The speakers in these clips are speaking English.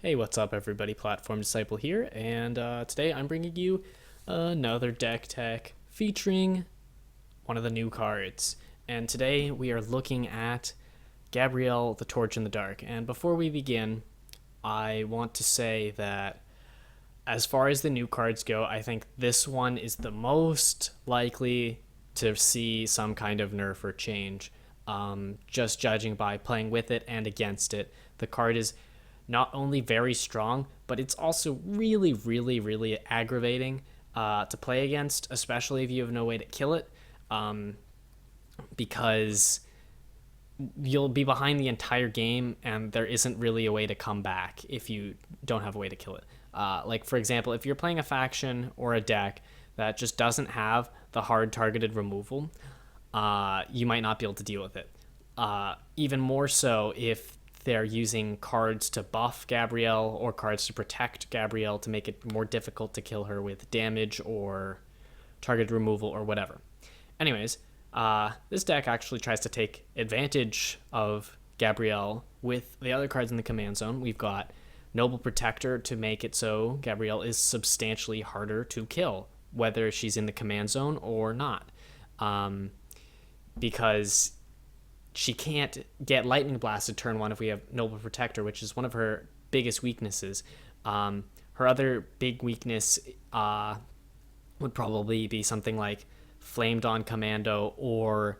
Hey, what's up, everybody? Platform Disciple here, and today I'm bringing you another deck tech featuring one of the new cards. And today we are looking at Gabrielle, the Torch in the Dark. And before we begin, I want to say that as far as the new cards go, I think this one is the most likely to see some kind of nerf or change. Just judging by playing with it and against it, the card is not only very strong, but it's also really, really, really aggravating to play against, especially if you have no way to kill it, because you'll be behind the entire game and there isn't really a way to come back if you don't have a way to kill it. Like, for example, if you're playing a faction or a deck that just doesn't have the hard targeted removal, you might not be able to deal with it. Even more so if they're using cards to buff Gabrielle or cards to protect Gabrielle to make it more difficult to kill her with damage or targeted removal or whatever. Anyways, this deck actually tries to take advantage of Gabrielle with the other cards in the command zone. We've got Noble Protector to make it so Gabrielle is substantially harder to kill, whether she's in the command zone or not. Because she can't get Lightning Blasted turn one if we have Noble Protector, which is one of her biggest weaknesses. Her other big weakness would probably be something like Flamed on Commando or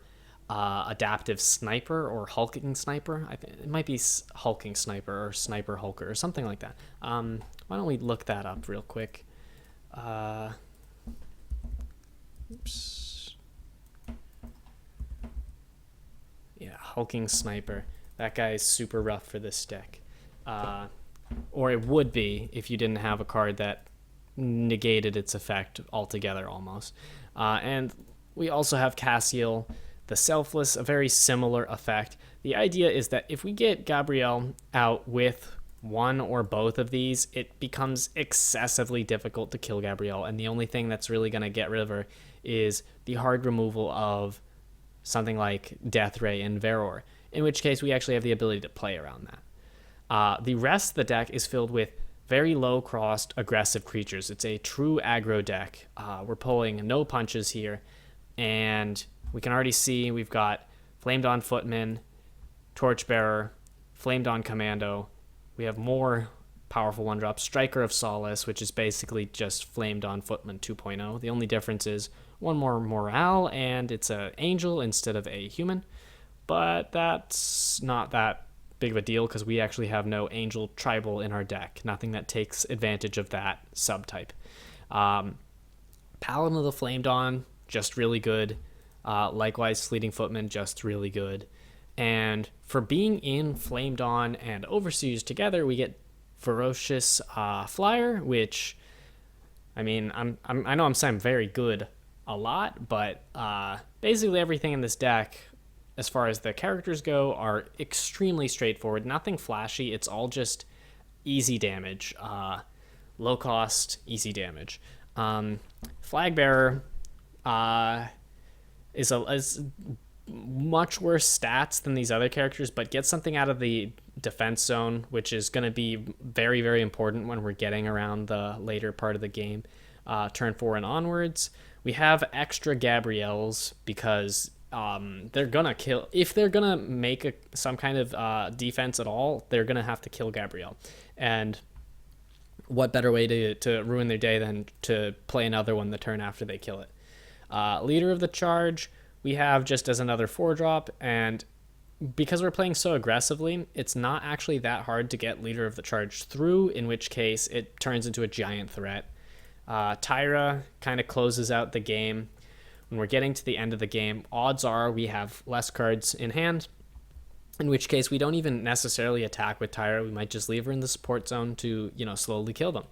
Adaptive Sniper or Hulking Sniper. I think it might be Hulking Sniper or Sniper Hulker or something like that. Why don't we look that up real quick? Oops. Yeah, Hulking Sniper. That guy is super rough for this deck. Or it would be if you didn't have a card that negated its effect altogether almost. And we also have Cassiel, the Selfless, a very similar effect. The idea is that if we get Gabrielle out with one or both of these, it becomes excessively difficult to kill Gabrielle, and the only thing that's really going to get rid of her is the hard removal of something like Death Ray and Veror, in which case we actually have the ability to play around that. The rest of the deck is filled with very low-crossed, aggressive creatures. It's a true aggro deck. We're pulling no punches here, and we can already see we've got Flamed on Footman, Torchbearer, Flamed on Commando. We have more powerful one-drop, Striker of Solace, which is basically just Flamed on Footman 2.0. The only difference is one more morale, and it's an angel instead of a human. But that's not that big of a deal because we actually have no angel tribal in our deck. Nothing that takes advantage of that subtype. Paladin of the Flamed On, just really good. Likewise, Fleeting Footman, just really good. And for being in Flamed On and Overseers together, we get Ferocious Flyer, which, I mean, I know I'm saying very good a lot, but basically everything in this deck, as far as the characters go, are extremely straightforward. Nothing flashy. It's all just easy damage, low cost, easy damage. Flag Bearer is much worse stats than these other characters, but gets something out of the defense zone, which is going to be very, very important when we're getting around the later part of the game, turn 4 and onwards. We have extra Gabrielles because they're gonna kill. If they're gonna make some kind of defense at all, they're gonna have to kill Gabrielle. And what better way to ruin their day than to play another one the turn after they kill it? Leader of the Charge, we have just as another 4-drop, and because we're playing so aggressively, it's not actually that hard to get Leader of the Charge through, in which case it turns into a giant threat. Tyra kind of closes out the game. When we're getting to the end of the game, odds are we have less cards in hand, in which case we don't even necessarily attack with Tyra. We might just leave her in the support zone to, slowly kill them.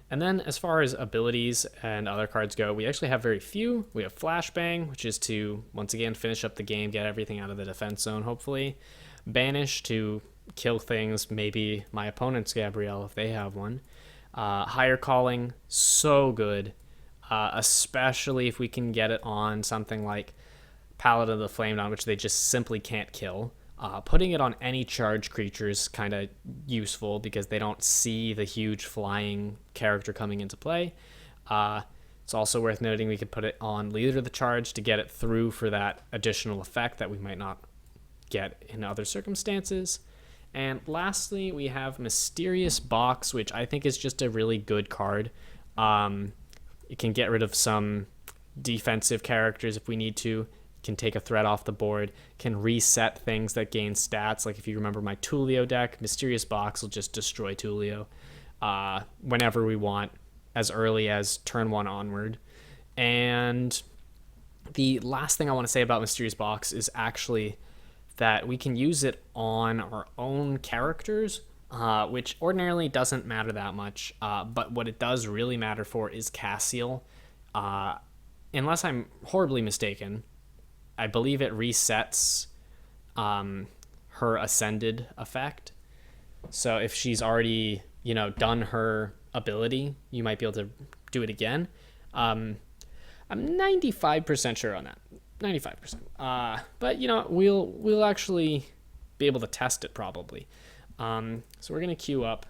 And then as far as abilities and other cards go, we actually have very few. We have Flashbang, which is to, once again, finish up the game, get everything out of the defense zone, hopefully. Banish to kill things, maybe my opponent's Gabrielle if they have one. Higher Calling, so good, especially if we can get it on something like Paladin of the Flamed On, which they just simply can't kill, Putting it on any charge creature is kind of useful because they don't see the huge flying character coming into play. It's also worth noting we could put it on leader of the charge to get it through for that additional effect that we might not get in other circumstances. And lastly, we have Mysterious Box, which I think is just a really good card. It can get rid of some defensive characters if we need to, can take a threat off the board, can reset things that gain stats. Like if you remember my Tulio deck, Mysterious Box will just destroy Tulio whenever we want, as early as turn 1 onward. And the last thing I want to say about Mysterious Box is actually that we can use it on our own characters, which ordinarily doesn't matter that much. But what it does really matter for is Cassiel. Unless I'm horribly mistaken, I believe it resets her Ascended effect. So if she's already, done her ability, you might be able to do it again. I'm 95% sure on that. 95%. But we'll actually be able to test it probably. So we're gonna queue up,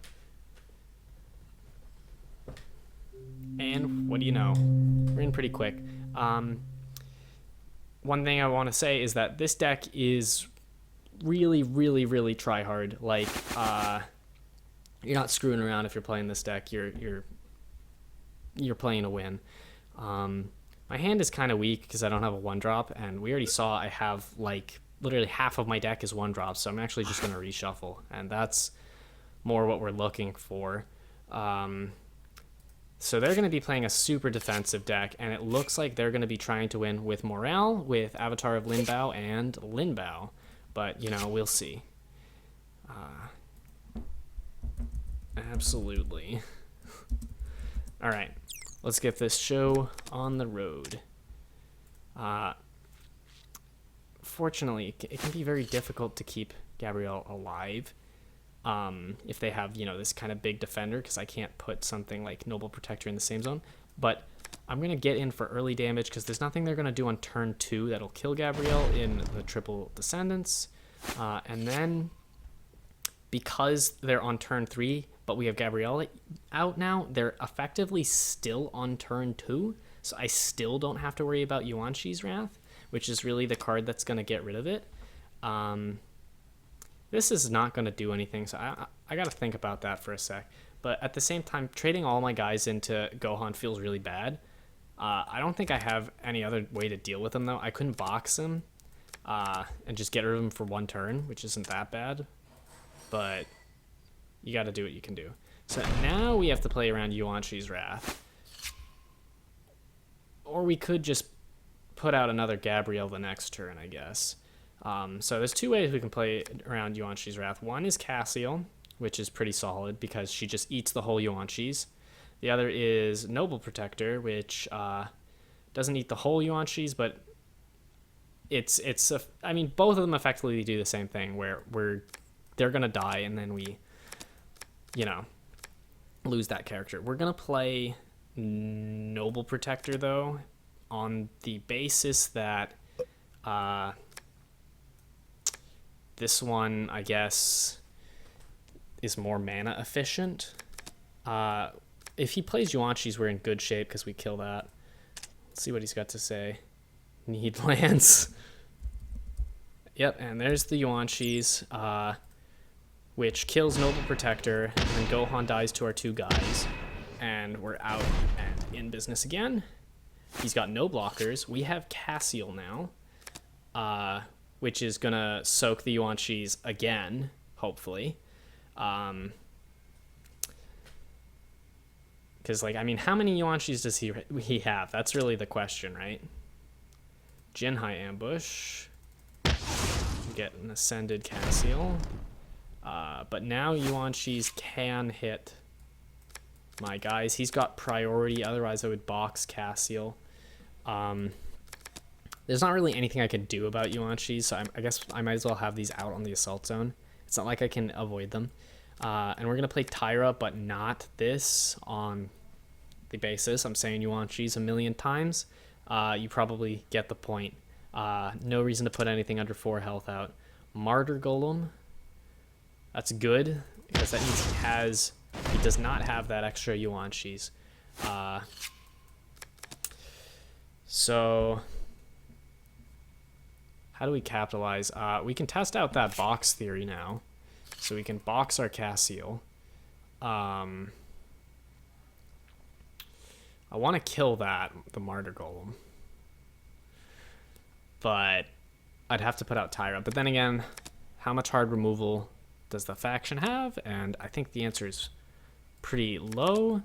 and what do you know? We're in pretty quick. One thing I want to say is that this deck is really, really, really try hard. Like, you're not screwing around if you're playing this deck. You're playing to win. My hand is kind of weak because I don't have a 1-drop, and we already saw I have like literally half of my deck is 1-drop, so I'm actually just going to reshuffle, and that's more what we're looking for. So they're going to be playing a super defensive deck, and it looks like they're going to be trying to win with Morale, with Avatar of Linbao, and Linbao. But, we'll see. Absolutely. All right. Let's get this show on the road. Fortunately, it can be very difficult to keep Gabrielle alive if they have, this kind of big defender, because I can't put something like Noble Protector in the same zone. But I'm going to get in for early damage because there's nothing they're going to do on turn 2 that'll kill Gabrielle in the Triple Descendants. And then, because they're on turn 3, but we have Gabrielle out now, they're effectively still on turn 2, so I still don't have to worry about Yuan-Shi's Wrath, which is really the card that's going to get rid of it. This is not going to do anything, so I got to think about that for a sec. But at the same time, trading all my guys into Gohan feels really bad. I don't think I have any other way to deal with him, though. I couldn't box him and just get rid of him for 1 turn, which isn't that bad. But you got to do what you can do. So now we have to play around Yuan-Shi's Wrath. Or we could just put out another Gabrielle the next turn, I guess. So there's 2 ways we can play around Yuan-Shi's Wrath. One is Cassiel, which is pretty solid because she just eats the whole Yuan-Shi's. The other is Noble Protector, which doesn't eat the whole Yuan-Shi's, but I mean, both of them effectively do the same thing, where they're going to die, and then we, lose that character. We're going to play Noble Protector, though, on the basis that this one, I guess, is more mana efficient. If he plays Yuan-Shi's, we're in good shape because we kill that. Let's see what he's got to say. Need lands. Yep, and there's the Yuan-Shi's, which kills Noble Protector, and then Gohan dies to our 2 guys, and we're out and in business again. He's got no blockers. We have Cassiel now, which is going to soak the Yuan-Shi's again, hopefully. Because, how many Yuan-Shi's does he have? That's really the question, right? Jinhai Ambush. Get an Ascended Cassiel. But now Yuan-Shi's can hit my guys. He's got priority, otherwise I would box Cassiel. There's not really anything I could do about Yuan-Shi's, so I guess I might as well have these out on the Assault Zone. It's not like I can avoid them. And we're going to play Tyra, but not this, on the basis I'm saying Yuan-Shi's a million times. You probably get the point. No reason to put anything under 4 health out. Martyr Golem. That's good, because that means he does not have that extra Yuan cheese. So how do we capitalize? We can test out that box theory now. So we can box our Cassiel. I want to kill the Martyr Golem. But I'd have to put out Tyra. But then again, how much hard removal does the faction have? And I think the answer is pretty low.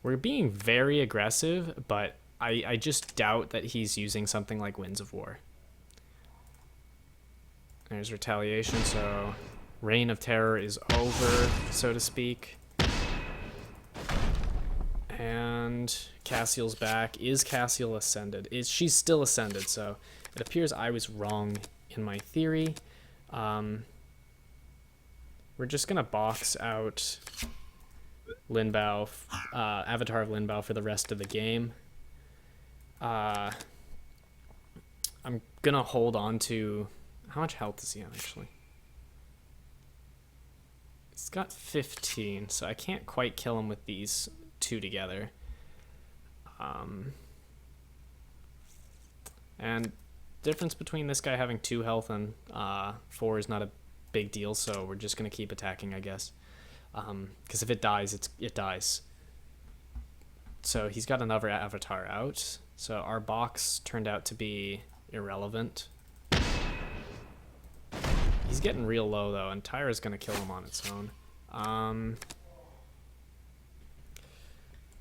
We're being very aggressive, but I just doubt that he's using something like Winds of War. There's Retaliation, so Reign of Terror is over, so to speak. And Cassiel's back. Is Cassiel ascended? She's still ascended, so it appears I was wrong in my theory. We're just gonna box out Linbao, Avatar of Linbao for the rest of the game. I'm gonna hold on to... How much health does he have, actually? He's got 15, so I can't quite kill him with these two together. And difference between this guy having 2 health and 4 is not a big deal, so we're just gonna keep attacking, I guess. Because if it dies, it dies. So he's got another Avatar out. So our box turned out to be irrelevant. He's getting real low, though, and Tyra's going to kill him on its own.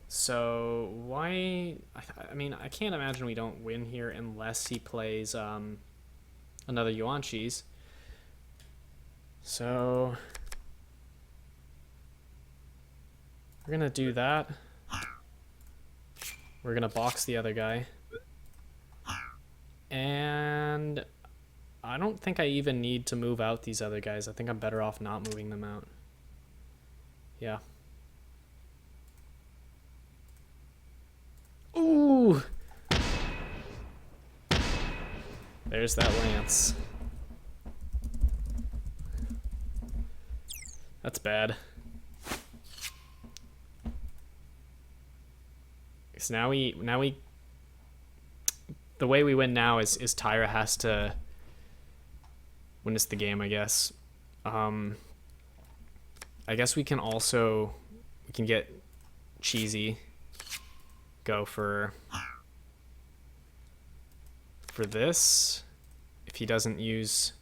So why... I mean, I can't imagine we don't win here unless he plays another Yuan cheese. So we're going to do that. We're going to box the other guy. And I don't think I even need to move out these other guys. I think I'm better off not moving them out. Yeah. Ooh! There's that lance. That's bad. So now we the way we win now is Tyra has to win us the game, I guess. I guess we can get cheesy, go for this if he doesn't use...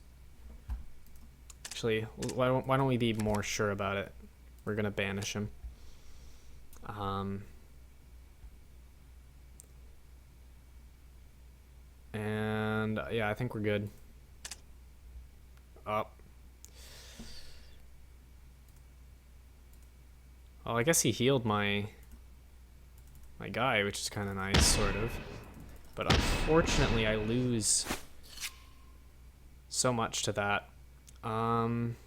Actually, why don't we be more sure about it? We're gonna banish him. And yeah, I think we're good. Up. Well, I guess he healed my guy, which is kind of nice, sort of. But unfortunately, I lose so much to that. I'm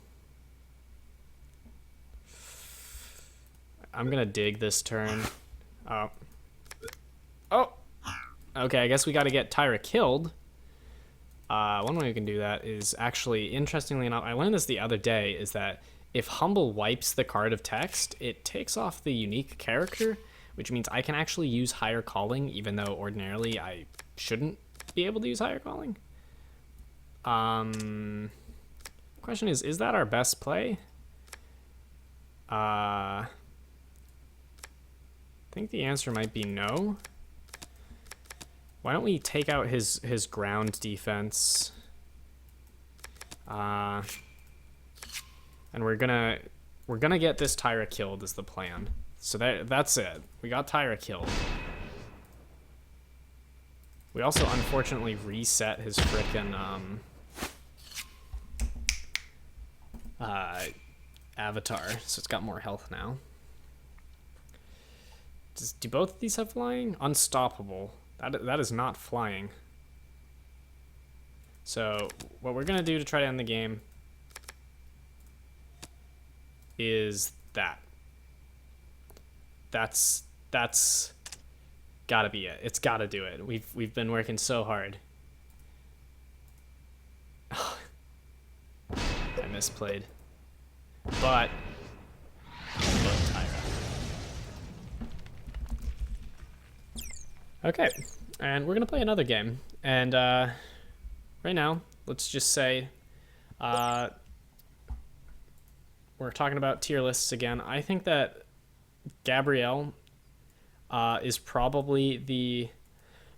gonna dig this turn. Oh. Oh! Okay, I guess we gotta get Tyra killed. One way we can do that is actually, interestingly enough, I learned this the other day, is that if Humble wipes the card of text, it takes off the unique character, which means I can actually use Higher Calling, even though ordinarily I shouldn't be able to use Higher Calling. Question is that our best play? I think the answer might be no. Why don't we take out his ground defense? And we're gonna get this Tyra killed is the plan. So that's it. We got Tyra killed. We also unfortunately reset his frickin' avatar, so it's got more health now. Do both of these have flying? Unstoppable. That is not flying. So what we're gonna do to try to end the game is that. That's gotta be it. It's gotta do it. We've been working so hard. misplayed. But Tyra. Okay, and we're gonna play another game. And right now, let's just say we're talking about tier lists again. I think that Gabrielle is probably the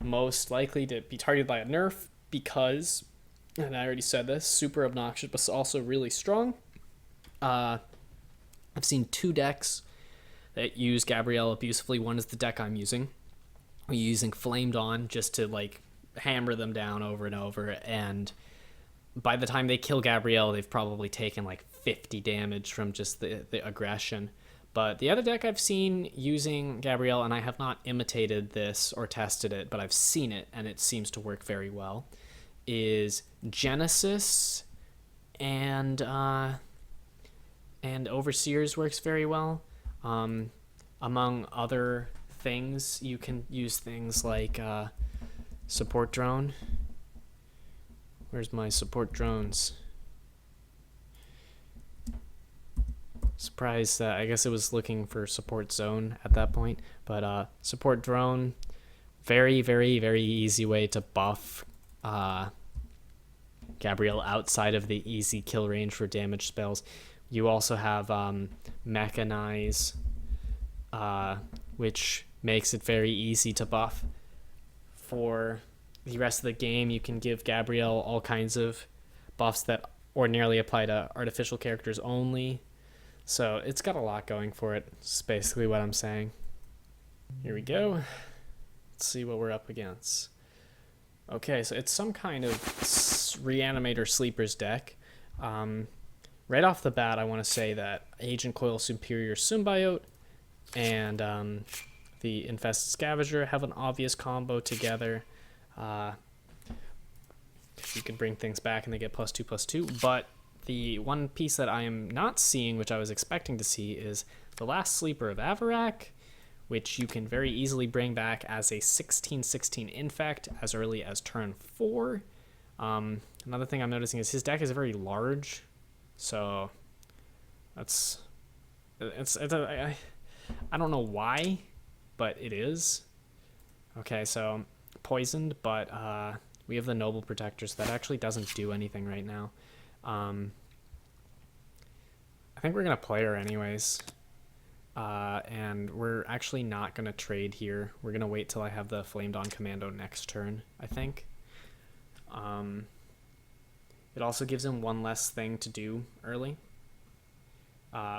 most likely to be targeted by a nerf because, and I already said this, super obnoxious but also really strong. I've seen 2 decks that use Gabrielle abusively. One is the deck I'm using. We're using Flamed On just to like hammer them down over and over, and by the time they kill Gabrielle, they've probably taken like 50 damage from just the aggression. But the other deck I've seen using Gabrielle, and I have not imitated this or tested it, but I've seen it, and it seems to work very well, is Genesis, and Overseers works very well. Among other things, you can use things like Support Drone. Where's my support drones? Surprised, I guess it was looking for Support Zone at that point. But Support Drone, very, very, very easy way to buff Gabrielle outside of the easy kill range for damage spells. You also have Mechanize, which makes it very easy to buff. For the rest of the game, you can give Gabrielle all kinds of buffs that ordinarily apply to artificial characters only. So it's got a lot going for it. It's basically what I'm saying. Here we go. Let's see what we're up against. Okay, so it's some kind of Reanimator Sleepers deck. Right off the bat, I want to say that Agent Coil Superior Symbiote and the Infested Scavenger have an obvious combo together. You can bring things back and they get +2/+2. But the one piece that I am not seeing, which I was expecting to see, is the Last Sleeper of Avarak, which you can very easily bring back as a 16/16 infect as early as turn 4. Another thing I'm noticing is his deck is very large. So I don't know why, but it is. Okay, so poisoned, but we have the Noble Protector, so that actually doesn't do anything right now. I think we're going to play her anyways. And we're actually not going to trade here. We're going to wait till I have the Flamed On Commando next turn, I think. It also gives him one less thing to do early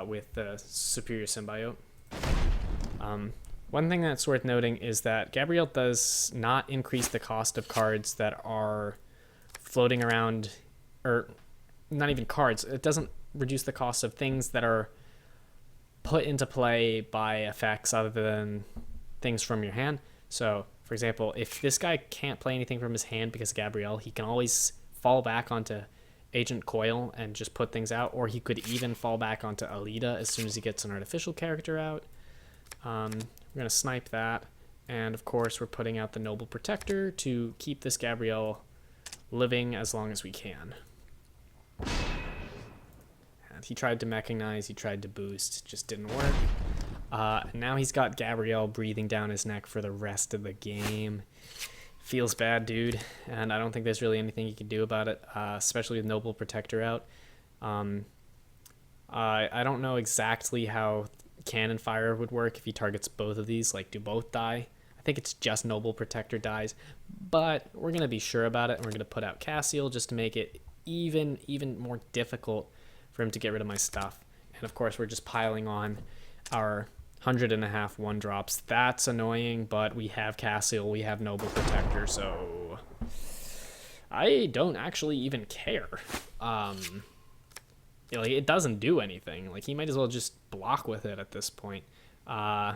with the Superior Symbiote. One thing that's worth noting is that Gabrielle does not increase the cost of cards that are floating around, or not even cards. It doesn't reduce the cost of things that are put into play by effects other than things from your hand. So, for example, if this guy can't play anything from his hand because of Gabrielle, he can always fall back onto Agent Coil and just put things out, or he could even fall back onto Alita as soon as he gets an artificial character out. We're going to snipe that, and of course we're putting out the Noble Protector to keep this Gabrielle living as long as we can. And he tried to mechanize, he tried to boost, just didn't work. Now he's got Gabrielle breathing down his neck for the rest of the game. Feels bad, dude, and I don't think there's really anything you can do about it, especially with Noble Protector out. I don't know exactly how Cannon Fire would work if he targets both of these. Like, do both die? I think it's just Noble Protector dies, but we're going to be sure about it, and we're going to put out Cassiel just to make it even more difficult for him to get rid of my stuff. And of course, we're just piling on our 100.5 1-drops. That's annoying, but we have Cassiel, we have Noble Protector, so I don't actually even care. Like, it doesn't do anything. Like, he might as well just block with it at this point. I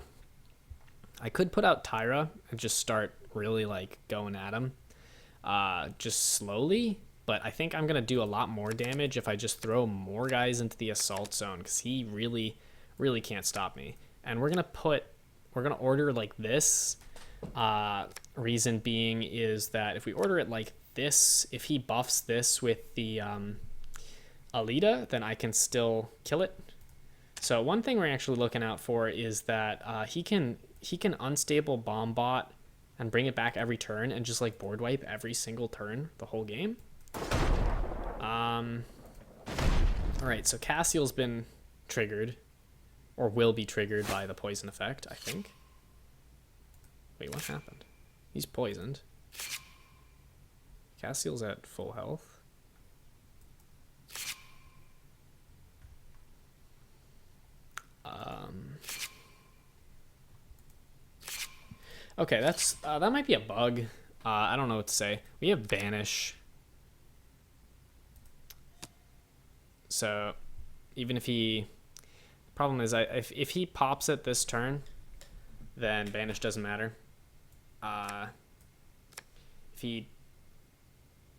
could put out Tyra and just start really like going at him, just slowly. But I think I'm gonna do a lot more damage if I just throw more guys into the assault zone, because he really can't stop me. And we're gonna order like this. Reason being is that if we order it like this, if he buffs this with the Alita, then I can still kill it. So one thing we're actually looking out for is that he can unstable bomb bot and bring it back every turn and just like board wipe every single turn the whole game. All right, so Cassiel's been triggered, or will be triggered by the poison effect, I think. Wait, what happened? He's poisoned. Cassiel's at full health. Okay, that might be a bug. I don't know what to say. We have banish. So even if he, problem is if he pops it this turn, then banish doesn't matter. If he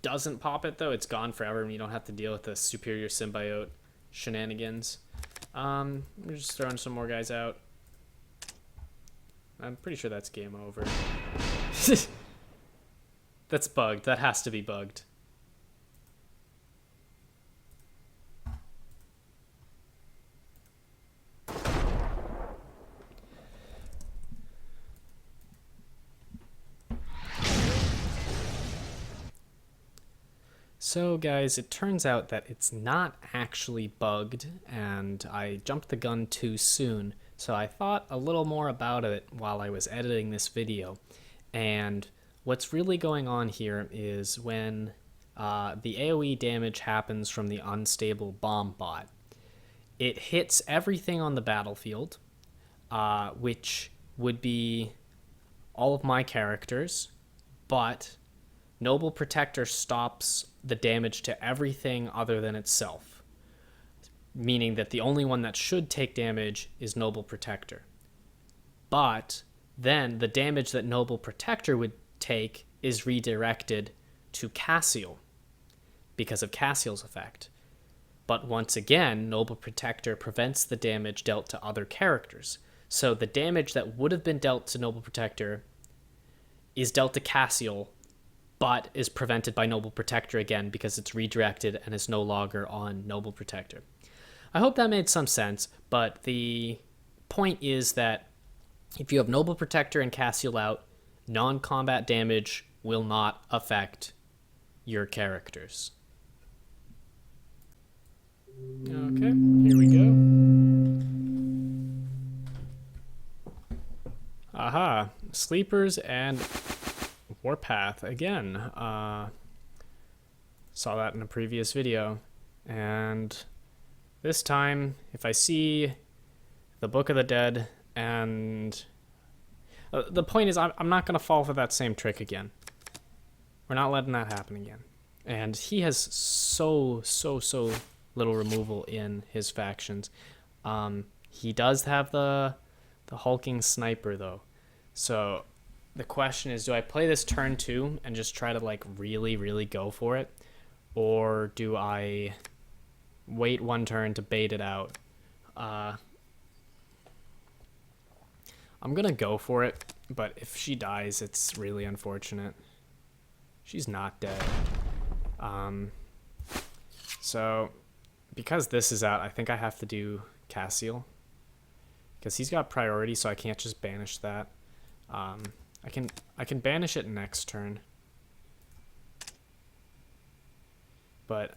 doesn't pop it though, it's gone forever and you don't have to deal with the superior symbiote shenanigans. We're just throwing some more guys out. I'm pretty sure that's game over. That's bugged. That has to be bugged. So guys, it turns out that it's not actually bugged, and I jumped the gun too soon, so I thought a little more about it while I was editing this video. And what's really going on here is when the AoE damage happens from the unstable bomb bot, it hits everything on the battlefield, which would be all of my characters, but Noble Protector stops the damage to everything other than itself, meaning that the only one that should take damage is Noble Protector. But then the damage that Noble Protector would take is redirected to Cassiel because of Cassiel's effect. But once again, Noble Protector prevents the damage dealt to other characters. So the damage that would have been dealt to Noble Protector is dealt to Cassiel, but is prevented by Noble Protector again because it's redirected and is no longer on Noble Protector. I hope that made some sense, but the point is that if you have Noble Protector and Cassiel out, non-combat damage will not affect your characters. Okay, here we go. Aha, Sleepers and Warpath again. Saw that in a previous video, and this time if I see the Book of the Dead, and the point is I'm not gonna fall for that same trick again. We're not letting that happen again. And he has so little removal in his factions. He does have the hulking sniper though, so the question is, do I play this turn 2 and just try to like really go for it? Or do I wait one turn to bait it out? I'm gonna go for it, but if she dies, it's really unfortunate. She's not dead. So because this is out, I think I have to do Cassiel, because he's got priority, so I can't just banish that. I can banish it next turn. But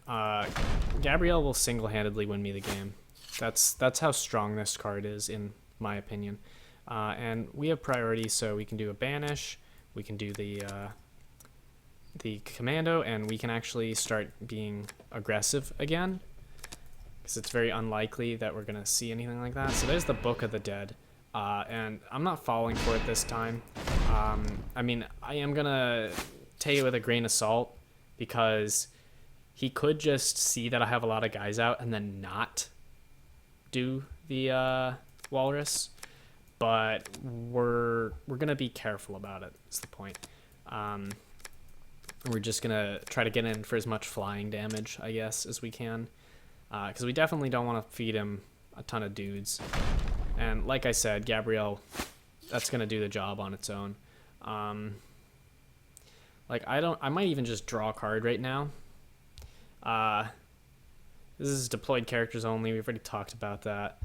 Gabrielle will single-handedly win me the game. That's how strong this card is, in my opinion. And we have priority, so we can do a banish, we can do the commando, and we can actually start being aggressive again, because it's very unlikely that we're gonna see anything like that. So there's the Book of the Dead. And I'm not falling for it this time. I mean, I am gonna take it with a grain of salt, because he could just see that I have a lot of guys out and then not do the walrus. But we're gonna be careful about it, is the point. We're just gonna try to get in for as much flying damage, I guess, as we can, because we definitely don't want to feed him a ton of dudes. And like I said, Gabrielle, that's gonna do the job on its own. Like I might even just draw a card right now, This is deployed characters only. We've already talked about that.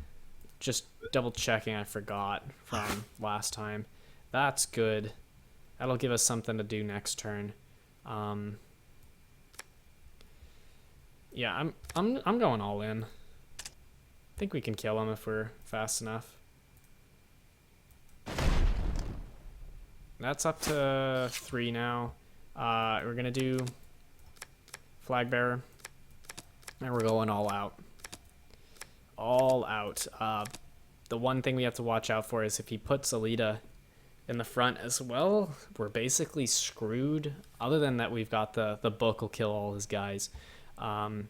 Just double checking, I forgot from last time. That's good. That'll give us something to do next turn. Yeah, I'm going all in. I think we can kill him if we're fast enough. That's up to 3 now. We're gonna do flag bearer, and we're going all out. All out. The one thing we have to watch out for is if he puts Alita in the front as well, we're basically screwed. Other than that, we've got the book will kill all his guys. And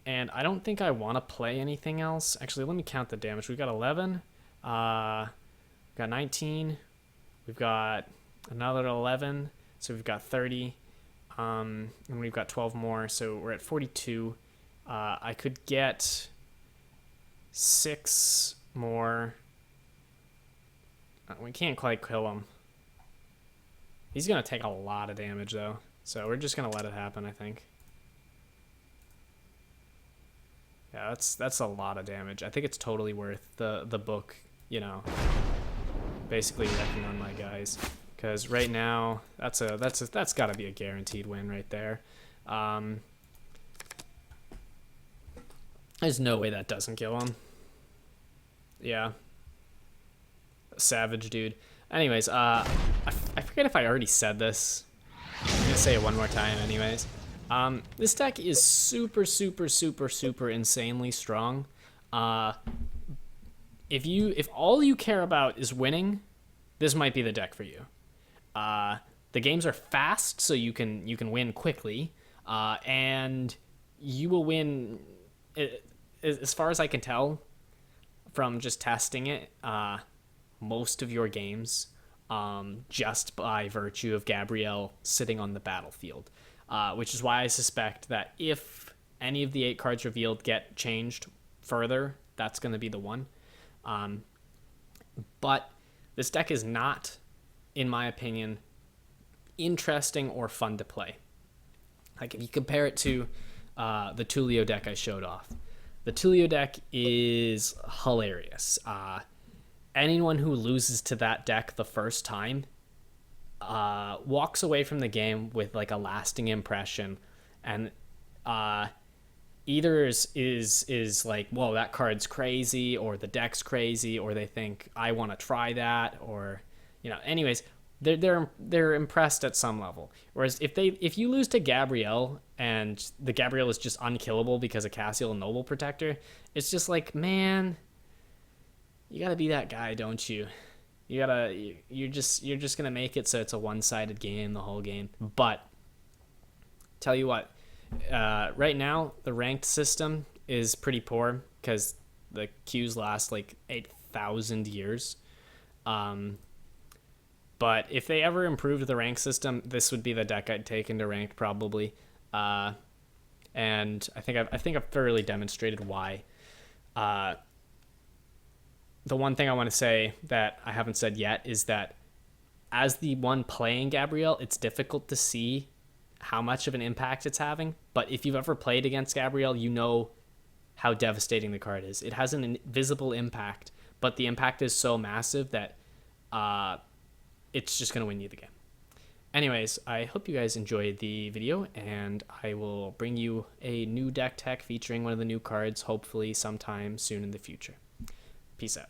I don't think I want to play anything else. Actually, let me count the damage. We've got 11. We've got 19. We've got another 11. So we've got 30. And we've got 12 more. So we're at 42. I could get 6 more. We can't quite kill him. He's going to take a lot of damage, though. So we're just going to let it happen, I think. Yeah, that's a lot of damage. I think it's totally worth the book, you know, basically wrecking on my guys. Because right now, that's got to be a guaranteed win right there. There's no way that doesn't kill him. Yeah. Savage, dude. Anyways, I forget if I already said this. I'm gonna say it one more time anyways. This deck is super insanely strong. If all you care about is winning, this might be the deck for you. The games are fast, so you can win quickly, and you will win. As far as I can tell from just testing it, most of your games, just by virtue of Gabrielle sitting on the battlefield, which is why I suspect that if any of the 8 cards revealed get changed further, that's going to be the one. But this deck is not, in my opinion, interesting or fun to play. Like if you compare it to the Tulio deck I showed off, the Tulio deck is hilarious. Anyone who loses to that deck the first time walks away from the game with like a lasting impression, and either is like, whoa, that card's crazy, or the deck's crazy, or they think I want to try that, or anyways, they're impressed at some level. Whereas if you lose to Gabrielle and the Gabrielle is just unkillable because of Cassiel Noble Protector, it's just like, man, you gotta be that guy, don't you? You're just gonna make it so it's a one-sided game the whole game. But tell you what, right now the ranked system is pretty poor because the queues last like 8,000 years. But if they ever improved the rank system, this would be the deck I'd take into ranked probably. And I think I've thoroughly demonstrated why. The one thing I want to say that I haven't said yet is that as the one playing Gabrielle, it's difficult to see how much of an impact it's having. But if you've ever played against Gabrielle, you know how devastating the card is. It has an invisible impact, but the impact is so massive that it's just going to win you the game. Anyways, I hope you guys enjoyed the video, and I will bring you a new deck tech featuring one of the new cards, hopefully sometime soon in the future. Peace out.